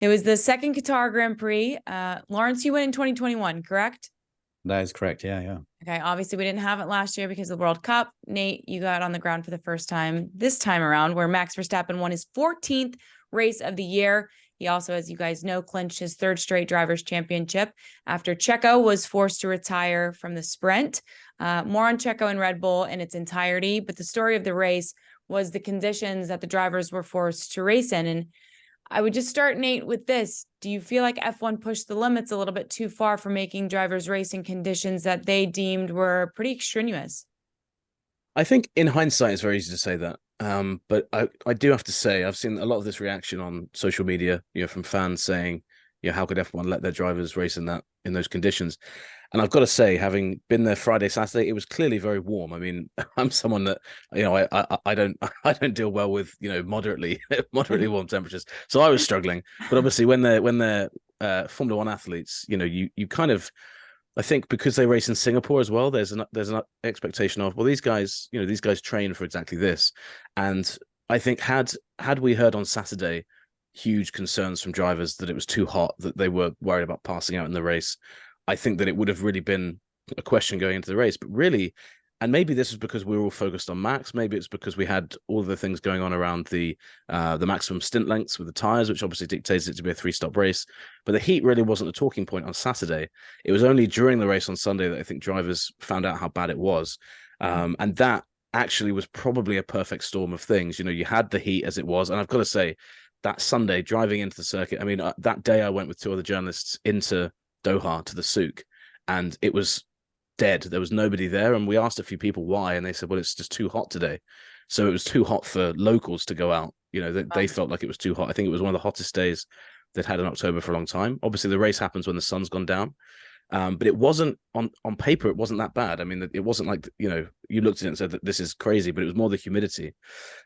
It was the second Qatar Grand Prix. Laurence, you went in 2021, correct? That is correct. Yeah, yeah. Okay, obviously we didn't have it last year because of the World Cup. Nate, you got on the ground for the first time this time around, where Max Verstappen won his 14th race of the year. He also, as you guys know, clinched his third straight drivers' championship after Checo was forced to retire from the sprint. More on Checo and Red Bull in its entirety, but the story of the race was the conditions that the drivers were forced to race in. And I would just start, Nate, with this. Do you feel like F1 pushed the limits a little bit too far for making drivers race in conditions that they deemed were pretty extraneous? I think in hindsight, it's very easy to say that. But I do have to say, I've seen a lot of this reaction on social media, from fans saying, how could F1 let their drivers race in those conditions? And I've got to say, having been there Friday, Saturday, it was clearly very warm. I mean, I'm someone that, I don't I don't deal well with, moderately warm temperatures. So I was struggling. But obviously when they're Formula One athletes, you kind of, I think because they race in Singapore as well, there's an expectation of, well, these guys train for exactly this. And I think had we heard on Saturday huge concerns from drivers that it was too hot, that they were worried about passing out in the race, I think that it would have really been a question going into the race. But really, and maybe this is because we were all focused on Max, maybe it's because we had all of the things going on around the maximum stint lengths with the tires, which obviously dictates it to be a 3-stop race. But the heat really wasn't a talking point on Saturday. It was only during the race on Sunday that I think drivers found out how bad it was. And that actually was probably a perfect storm of things. You had the heat as it was. And I've got to say, that Sunday driving into the circuit, I mean, that day I went with 2 other journalists into Doha to the souk, and it was dead. There was nobody there, and we asked a few people why, and they said, well, it's just too hot today. So it was too hot for locals to go out. They felt like it was too hot. I think it was one of the hottest days they'd had in October for a long time. Obviously the race happens when the sun's gone down, but it wasn't on paper, it wasn't that bad. I mean, it wasn't like, you looked at it and said that this is crazy, but it was more the humidity.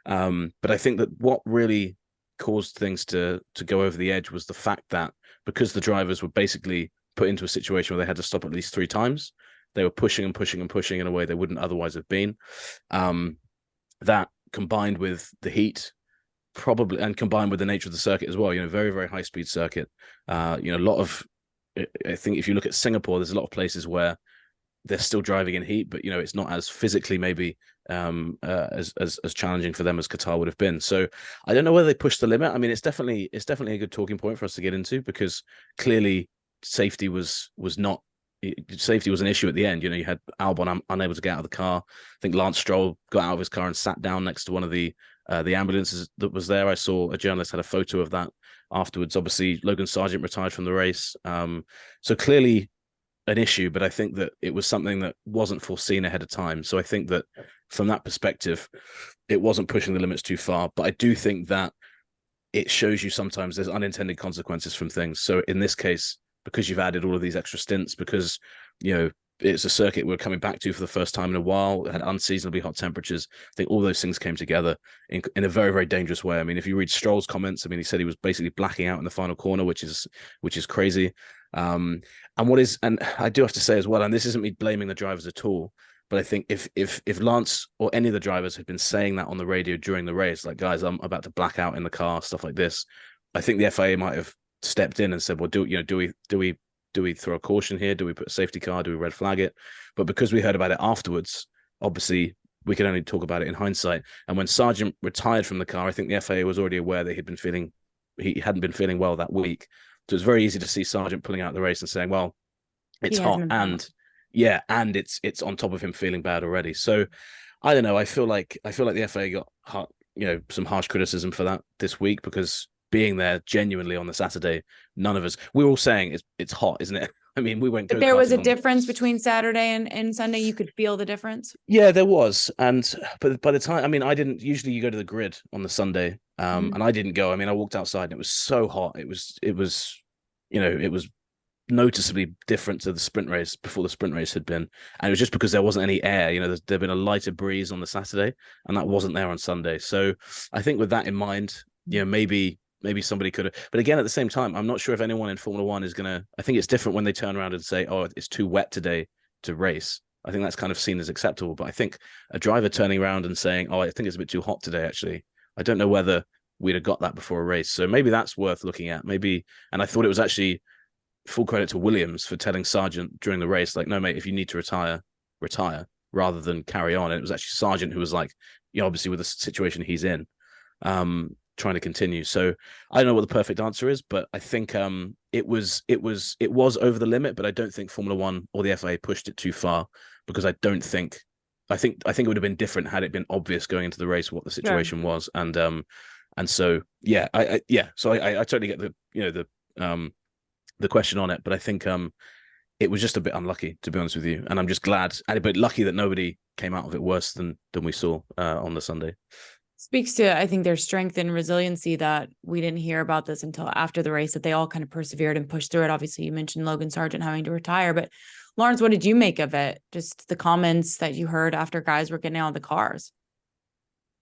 But I think that what really caused things to go over the edge was the fact that because the drivers were basically put into a situation where they had to stop at least 3 times, they were pushing and pushing and pushing in a way they wouldn't otherwise have been. That combined with the heat, probably, and combined with the nature of the circuit as well, very, very high speed circuit. A lot of, I think if you look at Singapore, there's a lot of places where they're still driving in heat, but it's not as physically maybe as challenging for them as Qatar would have been. So I don't know whether they pushed the limit. I mean, it's definitely a good talking point for us to get into, because clearly safety was an issue at the end. You had Albon unable to get out of the car. I think Lance Stroll got out of his car and sat down next to one of the ambulances that was there. I saw a journalist had a photo of that afterwards. Obviously, Logan Sargent retired from the race. So clearly an issue, but I think that it was something that wasn't foreseen ahead of time. So I think that from that perspective, it wasn't pushing the limits too far. But I do think that it shows you sometimes there's unintended consequences from things. So in this case, because you've added all of these extra stints, because, it's a circuit we're coming back to for the first time in a while, it had unseasonably hot temperatures. I think all those things came together in a very, very dangerous way. I mean, if you read Stroll's comments, I mean, he said he was basically blacking out in the final corner, which is crazy. And I do have to say as well, and this isn't me blaming the drivers at all, but I think if Lance or any of the drivers had been saying that on the radio during the race, like, guys, I'm about to black out in the car, stuff like this, I think the FIA might have stepped in and said, well, do we throw a caution here? Do we put a safety car? Do we red flag it? But because we heard about it afterwards, obviously we can only talk about it in hindsight. And when Sargent retired from the car, I think the FIA was already aware that he hadn't been feeling well that week. So it's very easy to see Sargent pulling out the race and saying, well, it's hot, and it's on top of him feeling bad already. So I don't know. I feel like the FIA got some harsh criticism for that this week, because being there genuinely on the Saturday, none of us, we were all saying it's hot, isn't it? I mean, we went. But there was a difference between Saturday and Sunday. You could feel the difference. Yeah, there was. But by the time, I mean, I didn't. Usually, you go to the grid on the Sunday, and I didn't go. I mean, I walked outside and it was so hot. It was noticeably different to the sprint race before the sprint race had been, and it was just because there wasn't any air. There'd been a lighter breeze on the Saturday, and that wasn't there on Sunday. So I think with that in mind, maybe somebody could have, but again, at the same time, I'm not sure if anyone in Formula One is I think it's different when they turn around and say, oh, it's too wet today to race. I think that's kind of seen as acceptable. But I think a driver turning around and saying, oh, I think it's a bit too hot today, actually, I don't know whether we'd have got that before a race. So maybe that's worth looking at. Maybe, and I thought it was actually full credit to Williams for telling Sargent during the race, like, no, mate, if you need to retire, retire, rather than carry on. And it was actually Sargent who was like, obviously with the situation he's in, trying to continue. So I don't know what the perfect answer is, but I think it was over the limit, but I don't think Formula One or the FIA pushed it too far, because I think it would have been different had it been obvious going into the race what the situation was. And so I totally get the question on it, but I think it was just a bit unlucky, to be honest with you. And I'm just glad, but lucky that nobody came out of it worse than we saw on the Sunday. Speaks to, I think, their strength and resiliency, that we didn't hear about this until after the race, that they all kind of persevered and pushed through it. Obviously, you mentioned Logan Sargent having to retire, but Laurence, what did you make of it? Just the comments that you heard after guys were getting out of the cars.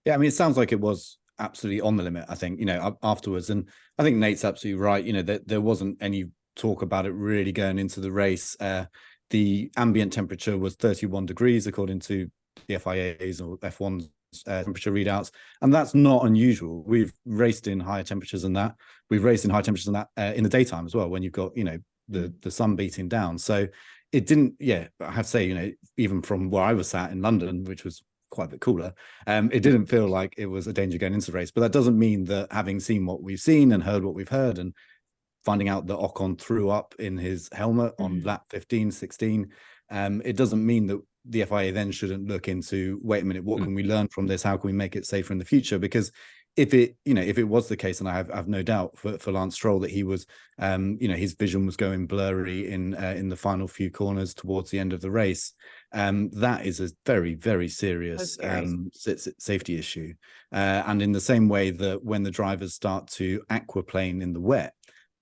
Yeah, I mean, it sounds like it was absolutely on the limit, I think, afterwards. And I think Nate's absolutely right. There wasn't any talk about it really going into the race. The ambient temperature was 31 degrees, according to the FIA's or F1's temperature readouts. And that's not unusual. We've raced in higher temperatures than that. We've raced in higher temperatures than that in the daytime as well, when you've got, the sun beating down. So it didn't, I have to say, even from where I was sat in London, which was quite a bit cooler, it didn't feel like it was a danger going into the race. But that doesn't mean that, having seen what we've seen and heard what we've heard, and finding out that Ocon threw up in his helmet on lap 15, 16, it doesn't mean that the FIA then shouldn't look into, wait a minute, what can we learn from this? How can we make it safer in the future? Because if it was the case, and I have no doubt for Lance Stroll that he was, his vision was going blurry in the final few corners towards the end of the race, that is a very, very serious safety issue. And in the same way that when the drivers start to aquaplane in the wet,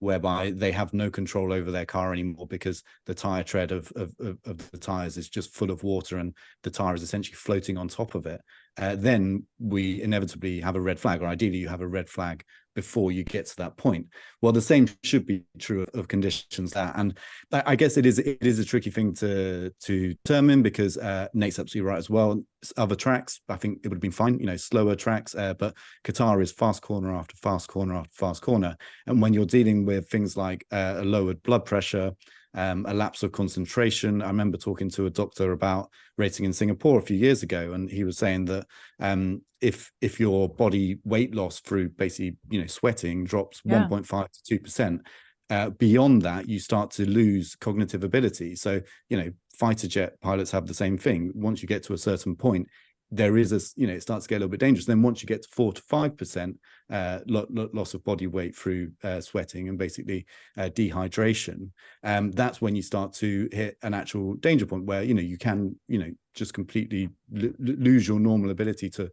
whereby they have no control over their car anymore because the tire tread of the tires is just full of water and the tire is essentially floating on top of it, then we inevitably have a red flag, or ideally you have a red flag before you get to that point. Well, the same should be true of conditions there. And I guess it is a tricky thing to determine, because Nate's absolutely right as well. Other tracks, I think it would have been fine, slower tracks, but Qatar is fast corner after fast corner after fast corner. And when you're dealing with things like a lowered blood pressure, a lapse of concentration. I remember talking to a doctor about racing in Singapore a few years ago, and he was saying that if your body weight loss through basically sweating drops 1.5 to 2%, beyond that you start to lose cognitive ability. So fighter jet pilots have the same thing. Once you get to a certain point, there is it starts to get a little bit dangerous. Then once you get to 4 to 5% loss of body weight through sweating and basically dehydration, that's when you start to hit an actual danger point where you can just completely lose your normal ability to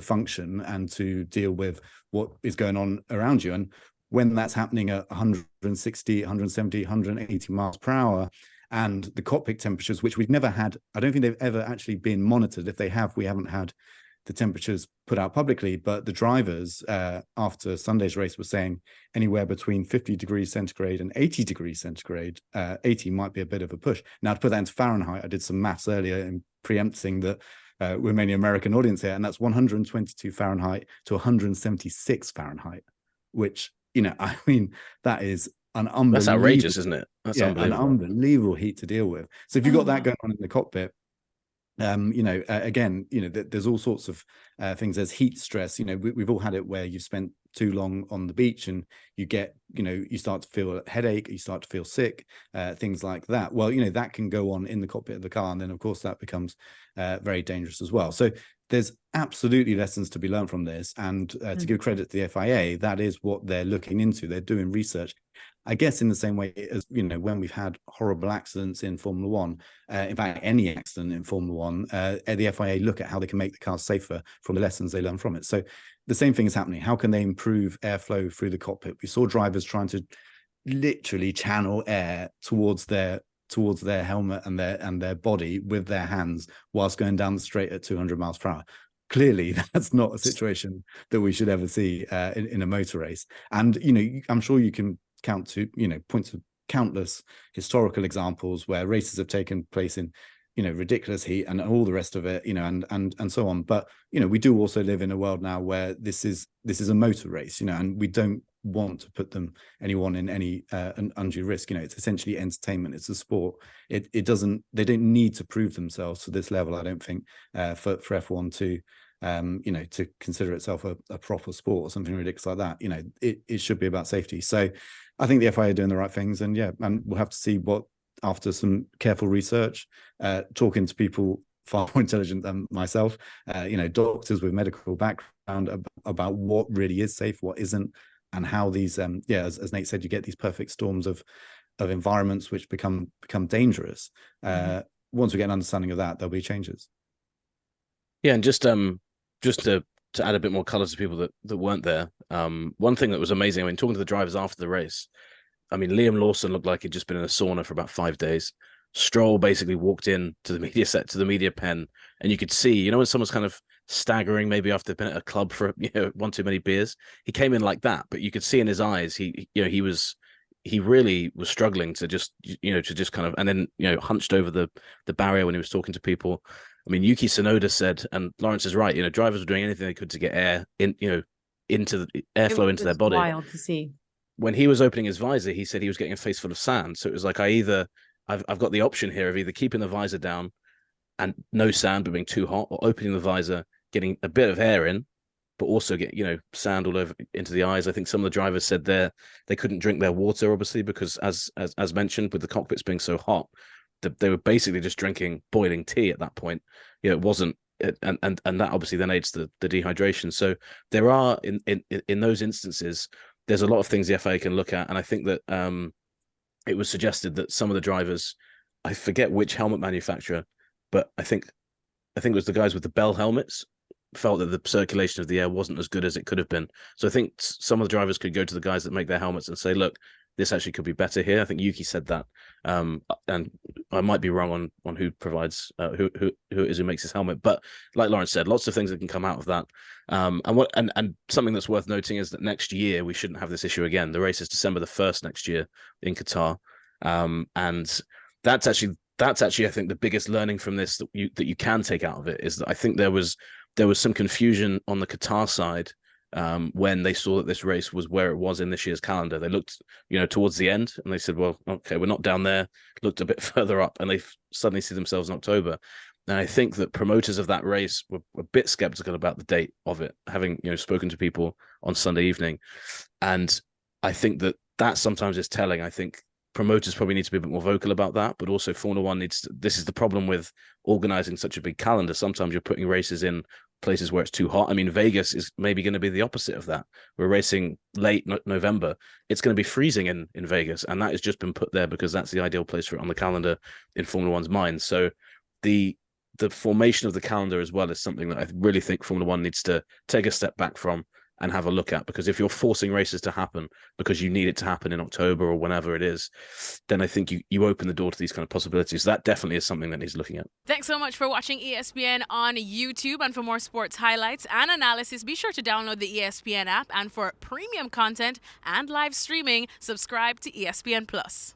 function and to deal with what is going on around you. And when that's happening at 160, 170, 180 miles per hour, and the cockpit temperatures, which we've never had, I don't think they've ever actually been monitored. If they have, we haven't had the temperatures put out publicly, but the drivers after Sunday's race were saying anywhere between 50 degrees centigrade and 80 degrees centigrade. 80 might be a bit of a push. Now, to put that into Fahrenheit, I did some maths earlier in preempting that we're mainly American audience here, and that's 122 Fahrenheit to 176 Fahrenheit, which, I mean, that is that's outrageous, isn't it? That's an unbelievable heat to deal with. So if you've got that going on in the cockpit, again, there's all sorts of things. There's heat stress. We've all had it where you've spent too long on the beach and you get, you start to feel a headache, you start to feel sick, things like that. Well, that can go on in the cockpit of the car, and then of course that becomes very dangerous as well. So there's absolutely lessons to be learned from this, and to give credit to the FIA, that is what they're looking into. They're doing research, I guess, in the same way as, when we've had horrible accidents in Formula One, in fact, any accident in Formula One, the FIA look at how they can make the cars safer from the lessons they learn from it. So the same thing is happening. How can they improve airflow through the cockpit? We saw drivers trying to literally channel air towards their helmet and their body with their hands whilst going down the straight at 200 miles per hour. Clearly, that's not a situation that we should ever see in a motor race. And, I'm sure you can point to countless historical examples where races have taken place in ridiculous heat and all the rest of it, and so on. But we do also live in a world now where this is a motor race, and we don't want to put anyone in any an undue risk. It's essentially entertainment. It's a sport. They don't need to prove themselves to this level, I don't think, for F1 to consider itself a proper sport or something ridiculous like that. It should be about safety. So I think the FIA are doing the right things, and we'll have to see what, after some careful research, talking to people far more intelligent than myself, doctors with medical background, about what really is safe, what isn't, and how these as Nate said, you get these perfect storms of environments which become dangerous. Once we get an understanding of that, there'll be changes. Yeah, and just to add a bit more colour to people that weren't there, one thing that was amazing, I mean, talking to the drivers after the race, I mean, Liam Lawson looked like he'd just been in a sauna for about 5 days. Stroll basically walked in to the media set, to the media pen, and you could see, when someone's kind of staggering, maybe after they've been at a club for one too many beers, he came in like that, but you could see in his eyes, he really was struggling to just kind of, and then hunched over the barrier when he was talking to people. I mean, Yuki Tsunoda said, and Laurence is right, drivers were doing anything they could to get air in, into the airflow into their body. Wild to see. When he was opening his visor, he said he was getting a face full of sand. So it was like, I've got the option here of either keeping the visor down and no sand but being too hot, or opening the visor, getting a bit of air in, but also get sand all over into the eyes. I think some of the drivers said they couldn't drink their water, obviously, because as mentioned, with the cockpits being so hot, they were basically just drinking boiling tea at that point. It wasn't, and that obviously then aids the dehydration. So there are in those instances, there's a lot of things the FIA can look at, and I think that it was suggested that some of the drivers, I forget which helmet manufacturer, but I think it was the guys with the Bell helmets, felt that the circulation of the air wasn't as good as it could have been. So I think some of the drivers could go to the guys that make their helmets and say, look, this actually could be better here. I think Yuki said that, and I might be wrong on who provides who it is who makes his helmet. But like Laurence said, lots of things that can come out of that. And something that's worth noting is that next year we shouldn't have this issue again. The race is December the 1st next year in Qatar, and that's actually I think the biggest learning from this that you can take out of it is that I think there was some confusion on the Qatar side. When they saw that this race was where it was in this year's calendar, they looked, towards the end, and they said, well, okay, we're not down there, looked a bit further up, and they suddenly see themselves in October. And I think that promoters of that race were a bit skeptical about the date of it, having, spoken to people on Sunday evening. And I think that sometimes is telling. I think promoters probably need to be a bit more vocal about that, but also Formula One this is the problem with organizing such a big calendar. Sometimes you're putting races in places where it's too hot. I mean, Vegas is maybe going to be the opposite of that. We're racing late November. It's going to be freezing in Vegas, and that has just been put there because that's the ideal place for it on the calendar in Formula One's mind. So the formation of the calendar as well is something that I really think Formula One needs to take a step back from and have a look at, because if you're forcing races to happen because you need it to happen in October or whenever it is, then I think you open the door to these kind of possibilities. That definitely is something that needs looking at. Thanks so much for watching ESPN on YouTube, and for more sports highlights and analysis, be sure to download the ESPN app, and for premium content and live streaming, subscribe to ESPN Plus.